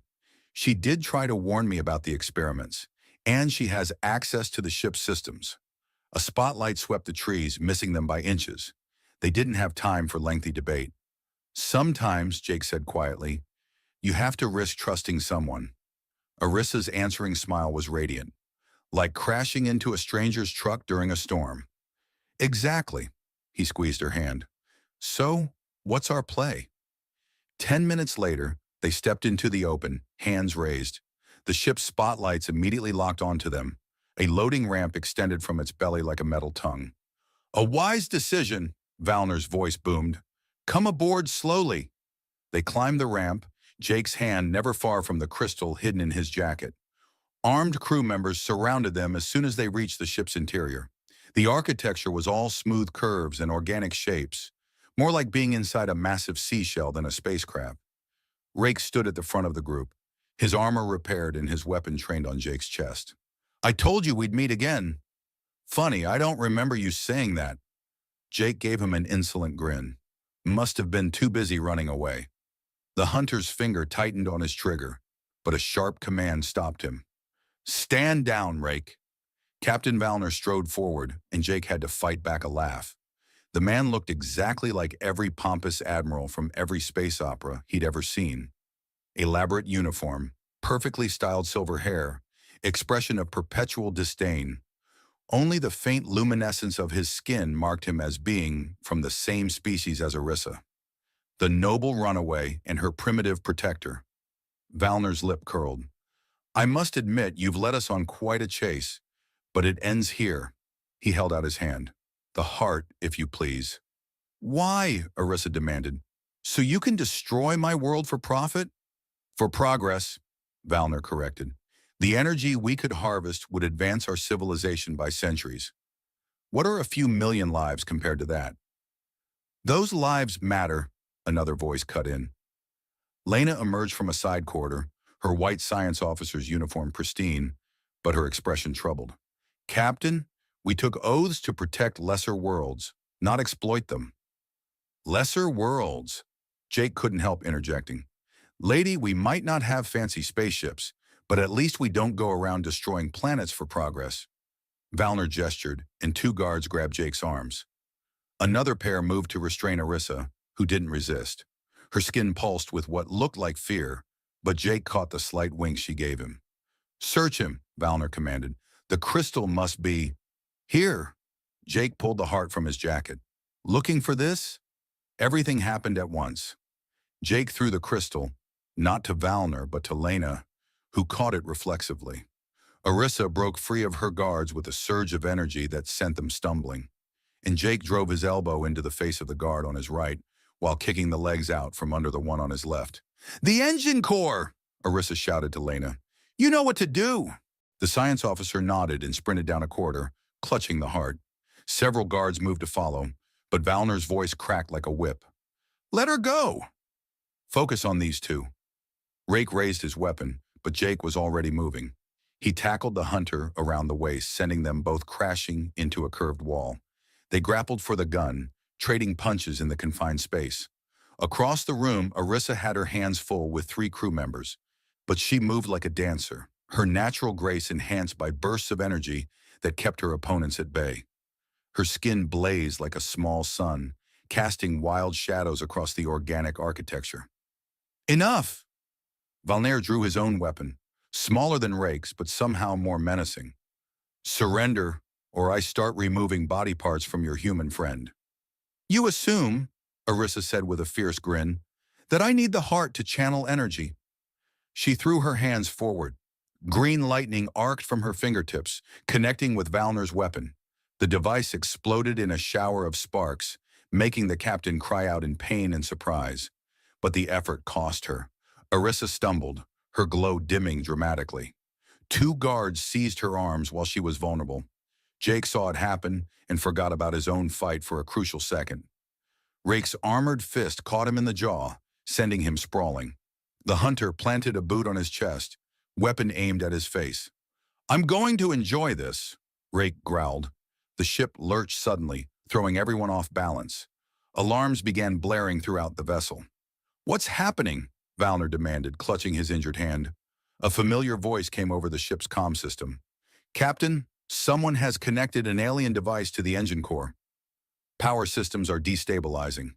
S1: She did try to warn me about the experiments, and she has access to the ship's systems. A spotlight swept the trees, missing them by inches. They didn't have time for lengthy debate. Sometimes, Jake said quietly, you have to risk trusting someone. Arissa's answering smile was radiant, like crashing into a stranger's truck during a storm. Exactly, he squeezed her hand. So, what's our play? 10 minutes later, they stepped into the open, hands raised. The ship's spotlights immediately locked onto them. A loading ramp extended from its belly like a metal tongue. A wise decision, Valner's voice boomed. Come aboard slowly. They climbed the ramp, Jake's hand never far from the crystal hidden in his jacket. Armed crew members surrounded them as soon as they reached the ship's interior. The architecture was all smooth curves and organic shapes, more like being inside a massive seashell than a spacecraft. Rake stood at the front of the group, his armor repaired and his weapon trained on Jake's chest. I told you we'd meet again. Funny, I don't remember you saying that. Jake gave him an insolent grin. Must have been too busy running away. The hunter's finger tightened on his trigger, but a sharp command stopped him. Stand down, Rake. Captain Valner strode forward, and Jake had to fight back a laugh. The man looked exactly like every pompous admiral from every space opera he'd ever seen. Elaborate uniform, perfectly styled silver hair, expression of perpetual disdain. Only the faint luminescence of his skin marked him as being from the same species as Arissa. The noble runaway and her primitive protector. Valner's lip curled. I must admit you've led us on quite a chase, but it ends here. He held out his hand. The heart, if you please. Why? Arissa demanded. So you can destroy my world for profit? For progress, Valner corrected. The energy we could harvest would advance our civilization by centuries. What are a few million lives compared to that? Those lives matter, another voice cut in. Lena emerged from a side corridor, her white science officer's uniform pristine, but her expression troubled. Captain, We took oaths to protect lesser worlds, not exploit them. Lesser worlds. Jake couldn't help interjecting. Lady, we might not have fancy spaceships, but at least we don't go around destroying planets for progress. Valner gestured, and two guards grabbed Jake's arms. Another pair moved to restrain Arissa, who didn't resist. Her skin pulsed with what looked like fear, but Jake caught the slight wink she gave him. Search him, Valner commanded. The crystal must be... Here. Jake pulled the heart from his jacket. Looking for this? Everything happened at once. Jake threw the crystal, not to Valner, but to Lena, who caught it reflexively. Arissa broke free of her guards with a surge of energy that sent them stumbling, and Jake drove his elbow into the face of the guard on his right, while kicking the legs out from under the one on his left. The engine core! Arissa shouted to Lena. You know what to do! The science officer nodded and sprinted down a corridor, clutching the heart. Several guards moved to follow, but Valner's voice cracked like a whip. Let her go! Focus on these two. Rake raised his weapon, but Jake was already moving. He tackled the hunter around the waist, sending them both crashing into a curved wall. They grappled for the gun, trading punches in the confined space. Across the room, Arissa had her hands full with 3 crew members, but she moved like a dancer, her natural grace enhanced by bursts of energy that kept her opponents at bay. Her skin blazed like a small sun, casting wild shadows across the organic architecture. Enough! Valner drew his own weapon, smaller than Rake's, but somehow more menacing. Surrender, or I start removing body parts from your human friend. You assume, Arissa said with a fierce grin, that I need the heart to channel energy. She threw her hands forward. Green lightning arced from her fingertips, connecting with Valner's weapon. The device exploded in a shower of sparks, making the captain cry out in pain and surprise. But the effort cost her. Arissa stumbled, her glow dimming dramatically. 2 guards seized her arms while she was vulnerable. Jake saw it happen and forgot about his own fight for a crucial second. Rake's armored fist caught him in the jaw, sending him sprawling. The hunter planted a boot on his chest, weapon aimed at his face. I'm going to enjoy this, Rake growled. The ship lurched suddenly, throwing everyone off balance. Alarms began blaring throughout the vessel. What's happening? Valner demanded, clutching his injured hand. A familiar voice came over the ship's comm system. Captain, someone has connected an alien device to the engine core. Power systems are destabilizing.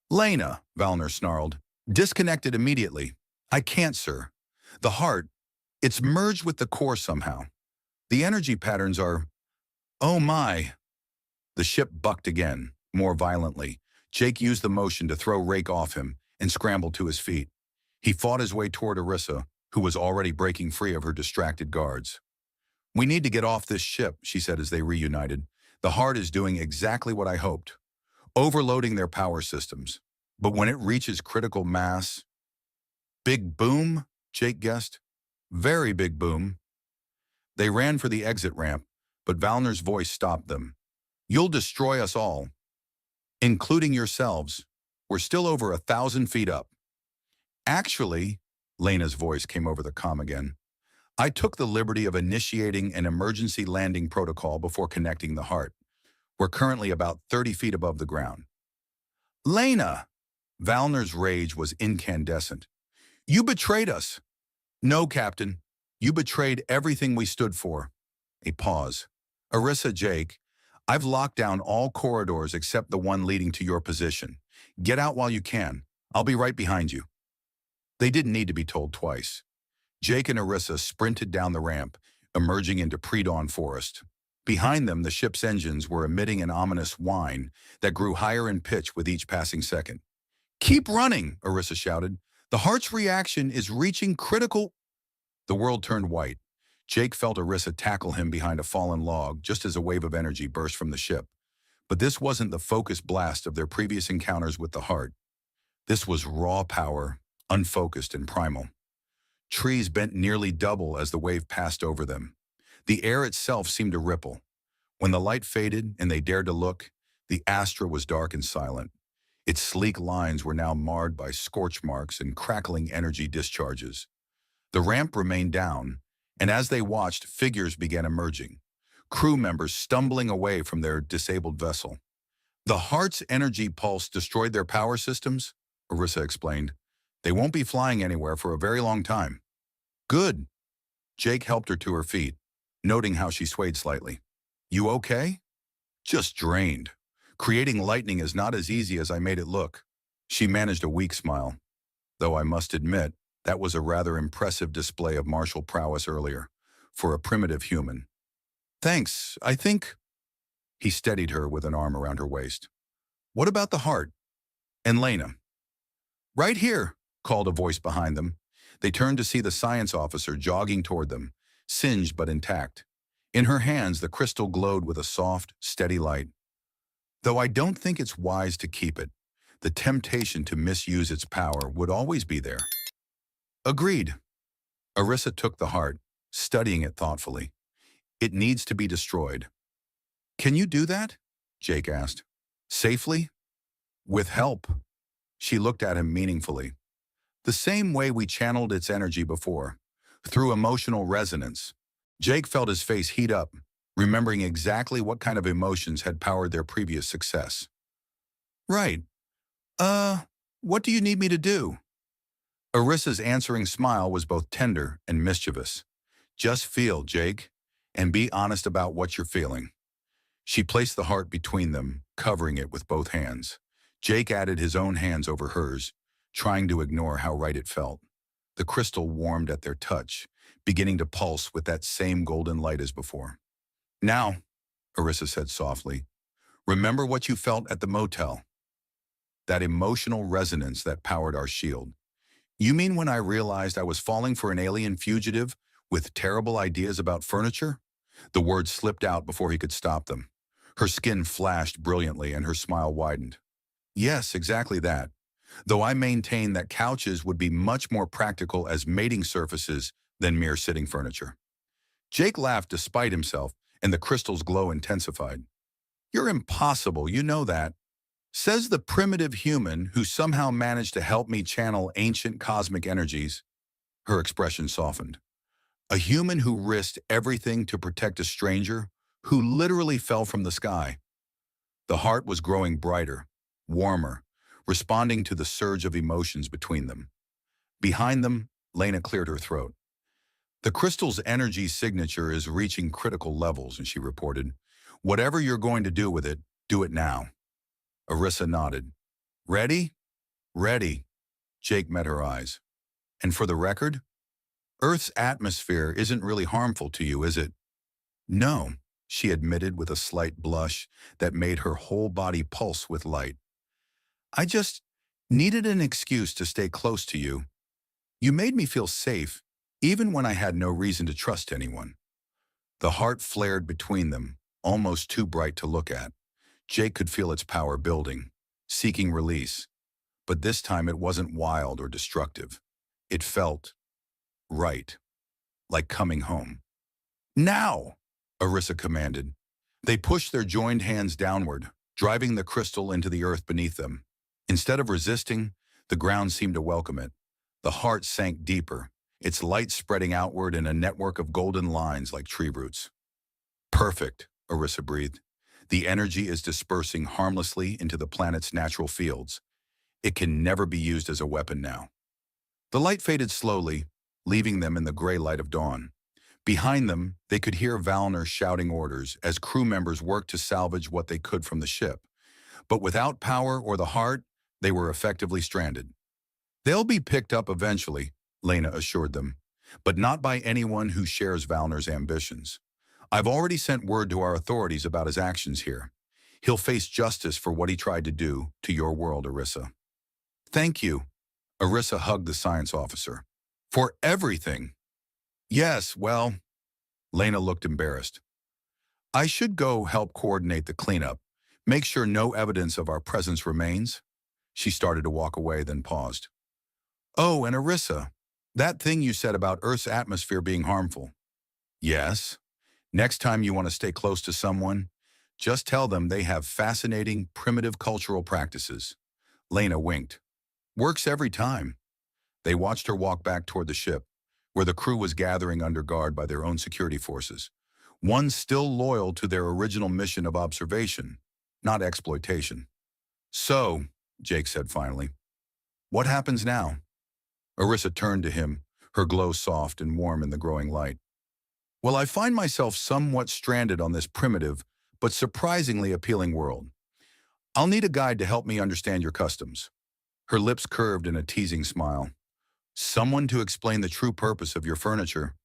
S1: Lena, Valner snarled. Disconnected immediately. I can't, sir. The heart, it's merged with the core somehow. The energy patterns are... Oh my. The ship bucked again, more violently. Jake used the motion to throw Rake off him and scrambled to his feet. He fought his way toward Arissa, who was already breaking free of her distracted guards. We need to get off this ship, she said as they reunited. The heart is doing exactly what I hoped, overloading their power systems. But when it reaches critical mass... Big boom, Jake guessed. Very big boom. They ran for the exit ramp, but Valner's voice stopped them. You'll destroy us all, including yourselves. We're still over 1,000 feet up. Actually, Lena's voice came over the comm again. I took the liberty of initiating an emergency landing protocol before connecting the heart. We're currently about 30 feet above the ground. Lena! Valner's rage was incandescent. You betrayed us. No, Captain. You betrayed everything we stood for. A pause. Arissa, Jake, I've locked down all corridors except the one leading to your position. Get out while you can. I'll be right behind you. They didn't need to be told twice. Jake and Arissa sprinted down the ramp, emerging into pre-dawn forest. Behind them, the ship's engines were emitting an ominous whine that grew higher in pitch with each passing second. Keep running, Arissa shouted. The heart's reaction is reaching critical... The world turned white. Jake felt Arissa tackle him behind a fallen log just as a wave of energy burst from the ship. But this wasn't the focused blast of their previous encounters with the heart. This was raw power, unfocused and primal. Trees bent nearly double as the wave passed over them. The air itself seemed to ripple. When the light faded and they dared to look, the Astra was dark and silent. Its sleek lines were now marred by scorch marks and crackling energy discharges. The ramp remained down, and as they watched, figures began emerging. crew members stumbling away from their disabled vessel. The heart's energy pulse destroyed their power systems, Orissa explained. They won't be flying anywhere for a very long time. Good. Jake helped her to her feet, noting how she swayed slightly. You okay? Just drained. Creating lightning is not as easy as I made it look. She managed a weak smile, though I must admit that was a rather impressive display of martial prowess earlier, for a primitive human. Thanks, I think. He steadied her with an arm around her waist. What about the heart? And Lena? Right here, called a voice behind them. They turned to see the science officer jogging toward them, singed but intact. In her hands, the crystal glowed with a soft, steady light. Though I don't think it's wise to keep it, the temptation to misuse its power would always be there. Agreed. Orissa took the heart, studying it thoughtfully. It needs to be destroyed. Can you do that? Jake asked. Safely? With help. She looked at him meaningfully. The same way we channeled its energy before, through emotional resonance. Jake felt his face heat up, remembering exactly what kind of emotions had powered their previous success. Right. What do you need me to do? Orissa's answering smile was both tender and mischievous. Just feel, Jake, and be honest about what you're feeling. She placed the heart between them, covering it with both hands. Jake added his own hands over hers, trying to ignore how right it felt. The crystal warmed at their touch, beginning to pulse with that same golden light as before. Now, Orissa said softly, remember what you felt at the motel. That emotional resonance that powered our shield. You mean when I realized I was falling for an alien fugitive with terrible ideas about furniture? The words slipped out before he could stop them. Her skin flashed brilliantly and her smile widened. Yes, exactly that. Though I maintain that couches would be much more practical as mating surfaces than mere sitting furniture. Jake laughed despite himself, and the crystal's glow intensified. You're impossible, you know that. Says the primitive human who somehow managed to help me channel ancient cosmic energies. Her expression softened. A human who risked everything to protect a stranger who literally fell from the sky. The heart was growing brighter, warmer, responding to the surge of emotions between them. Behind them, Lena cleared her throat. The crystal's energy signature is reaching critical levels, and she reported. Whatever you're going to do with it, do it now. Orissa nodded. Ready? Ready. Jake met her eyes. And for the record, Earth's atmosphere isn't really harmful to you, is it? No, she admitted with a slight blush that made her whole body pulse with light. I just needed an excuse to stay close to you. You made me feel safe, even when I had no reason to trust anyone. The heart flared between them, almost too bright to look at. Jake could feel its power building, seeking release. But this time it wasn't wild or destructive. It felt right, like coming home. Now, Orissa commanded. They pushed their joined hands downward, driving the crystal into the earth beneath them. Instead of resisting, the ground seemed to welcome it. The heart sank deeper, its light spreading outward in a network of golden lines like tree roots. Perfect, Orissa breathed. The energy is dispersing harmlessly into the planet's natural fields. It can never be used as a weapon now. The light faded slowly, leaving them in the gray light of dawn. Behind them, they could hear Valner shouting orders as crew members worked to salvage what they could from the ship. But without power or the heart, they were effectively stranded. They'll be picked up eventually, Lena assured them, but not by anyone who shares Valner's ambitions. I've already sent word to our authorities about his actions here. He'll face justice for what he tried to do to your world, Orissa. Thank you. Orissa hugged the science officer. For everything. Yes, well, Lena looked embarrassed. I should go help coordinate the cleanup, make sure no evidence of our presence remains. She started to walk away, then paused. Oh, and Orissa, that thing you said about Earth's atmosphere being harmful. Yes. Next time you want to stay close to someone, just tell them they have fascinating, primitive cultural practices. Lena winked. Works every time. They watched her walk back toward the ship, where the crew was gathering under guard by their own security forces. one still loyal to their original mission of observation, not exploitation. "So," Jake said finally, "what happens now?" Orissa turned to him, her glow soft and warm in the growing light. "Well, I find myself somewhat stranded on this primitive, but surprisingly appealing world. I'll need a guide to help me understand your customs." Her lips curved in a teasing smile. "Someone to explain the true purpose of your furniture."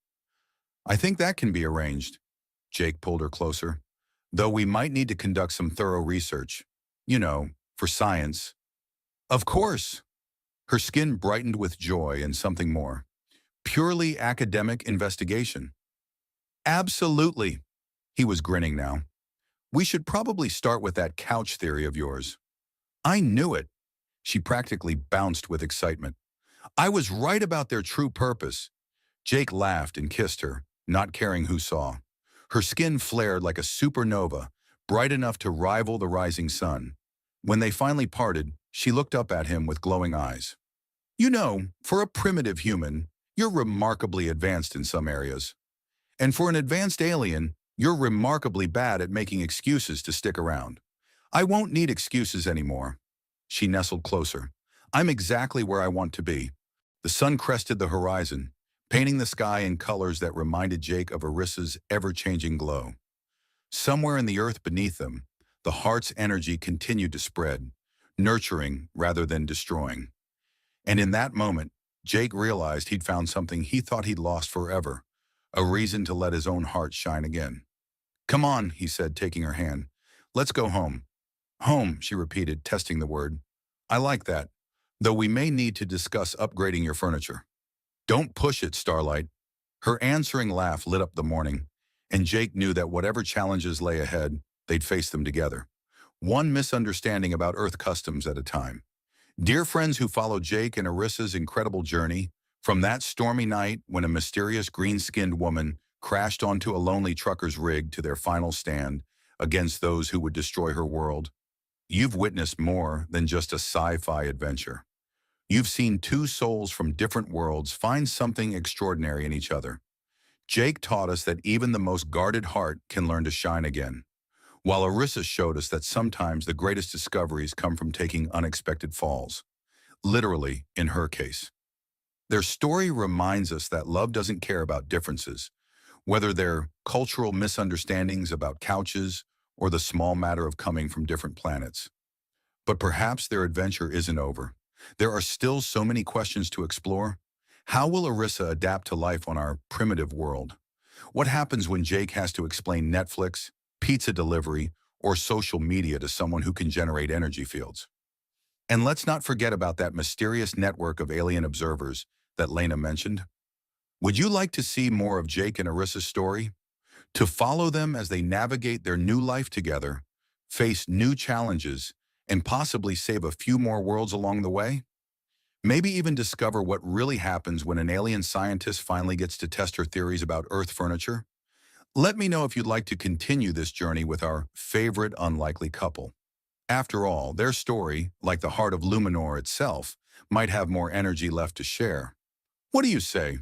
S1: "I think that can be arranged." Jake pulled her closer. "Though we might need to conduct some thorough research. You know, for science." "Of course." Her skin brightened with joy and something more. "Purely academic investigation." "Absolutely." He was grinning now. "We should probably start with that couch theory of yours." "I knew it." She practically bounced with excitement. "I was right about their true purpose." Jake laughed and kissed her, not caring who saw. Her skin flared like a supernova, bright enough to rival the rising sun. When they finally parted, she looked up at him with glowing eyes. "You know, for a primitive human, you're remarkably advanced in some areas. And for an advanced alien, you're remarkably bad at making excuses to stick around. I won't need excuses anymore." She nestled closer. "I'm exactly where I want to be." The sun crested the horizon, painting the sky in colors that reminded Jake of Orissa's ever-changing glow. Somewhere in the earth beneath them, the heart's energy continued to spread, nurturing rather than destroying. And in that moment, Jake realized he'd found something he thought he'd lost forever, a reason to let his own heart shine again. "Come on," he said, taking her hand. "Let's go home." "Home," she repeated, testing the word. "I like that, though we may need to discuss upgrading your furniture." "Don't push it, Starlight." Her answering laugh lit up the morning, and Jake knew that whatever challenges lay ahead, they'd face them together. One misunderstanding about Earth customs at a time. Dear friends who follow Jake and Orissa's incredible journey, from that stormy night when a mysterious green-skinned woman crashed onto a lonely trucker's rig to their final stand against those who would destroy her world, you've witnessed more than just a sci-fi adventure. You've seen two souls from different worlds find something extraordinary in each other. Jake taught us that even the most guarded heart can learn to shine again, while Orissa showed us that sometimes the greatest discoveries come from taking unexpected falls. Literally, in her case. Their story reminds us that love doesn't care about differences, whether they're cultural misunderstandings about couches or the small matter of coming from different planets. But perhaps their adventure isn't over. There are still so many questions to explore. How will Orissa adapt to life on our primitive world? What happens when Jake has to explain Netflix, pizza delivery, or social media to someone who can generate energy fields? And let's not forget about that mysterious network of alien observers that Lena mentioned. Would you like to see more of Jake and Orissa's story? To follow them as they navigate their new life together, face new challenges, and possibly save a few more worlds along the way? Maybe even discover what really happens when an alien scientist finally gets to test her theories about Earth furniture? Let me know if you'd like to continue this journey with our favorite unlikely couple. After all, their story, like the heart of Luminor itself, might have more energy left to share. What do you say?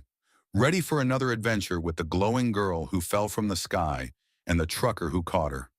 S1: Ready for another adventure with the glowing girl who fell from the sky and the trucker who caught her?